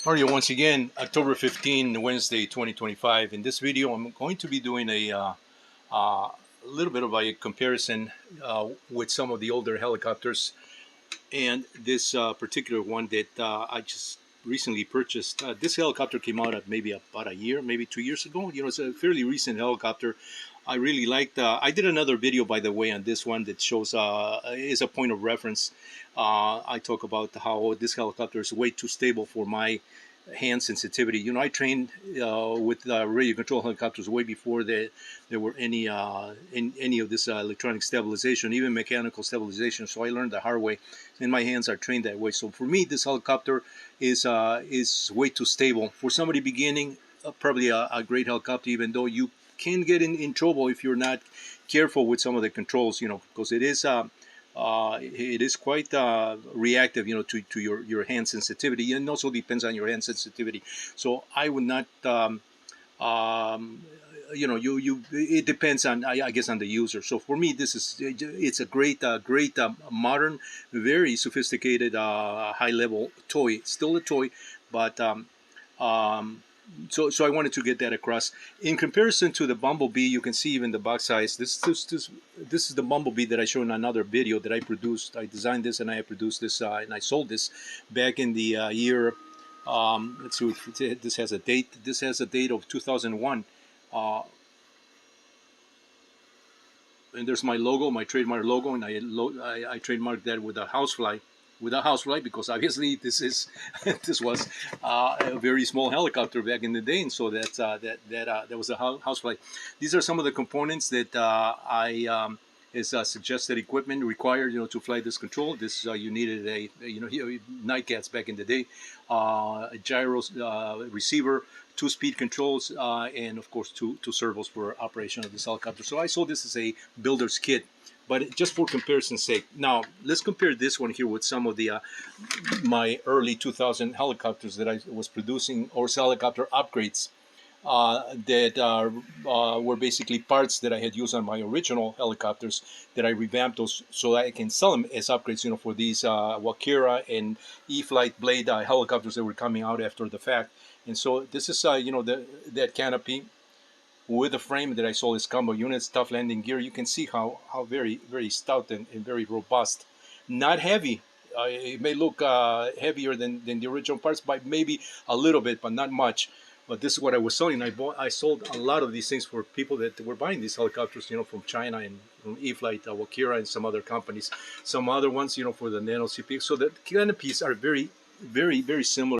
Mario, once again, October 15, Wednesday, 2025. In this video, I'm going to be doing a little bit of a comparison with some of the older helicopters. And this particular one that I just recently purchased. This helicopter came out at maybe about a year, maybe 2 years ago. You know, it's a fairly recent helicopter. I really liked. I did another video, by the way, on this one that shows is a point of reference. I talk about how this helicopter is way too stable for my hand sensitivity. You know, I trained with radio control helicopters way before there were any of this electronic stabilization, even mechanical stabilization. So I learned the hard way, and my hands are trained that way. So for me, this helicopter is way too stable for somebody beginning. Probably a great helicopter, even though you can get in trouble if you're not careful with some of the controls. You know, because it is quite reactive, you know, to your hand sensitivity, and also depends on your hand sensitivity. So I would not, you know, it depends on, I guess, on the user. So for me, it's a great modern, very sophisticated, high level toy. Still a toy, but so I wanted to get that across. In comparison to the Bumblebee, you can see even the box size. This is the Bumblebee that I showed in another video that I produced. I designed this and I produced this and I sold this back in the year. Let's see if this has a date. This has a date of 2001. And there's my logo, my trademark logo, and I trademarked that with a housefly. Because obviously this was a very small helicopter back in the day, and so that was a housefly. These are some of the components that is suggested equipment required, you know, to fly this control. This you needed Nightcats back in the day, a gyro receiver, 2-speed controls, and of course two servos for operation of this helicopter. So I sold this as a builder's kit. But just for comparison's sake, now let's compare this one here with some of the my early 2000 helicopters that I was producing, or helicopter upgrades that were basically parts that I had used on my original helicopters that I revamped those so that I can sell them as upgrades, you know, for these Wakira and E-Flight Blade helicopters that were coming out after the fact. And so this is you know, that canopy with the frame that I sold as combo units, tough landing gear. You can see how very stout and very robust. Not heavy. It may look heavier than the original parts by maybe a little bit, but not much. But this is what I was selling. I sold a lot of these things for people that were buying these helicopters, you know, from China and from E-Flight, Wakira, and some other companies. Some other ones, you know, for the Nano CP. So the canopies are very similar.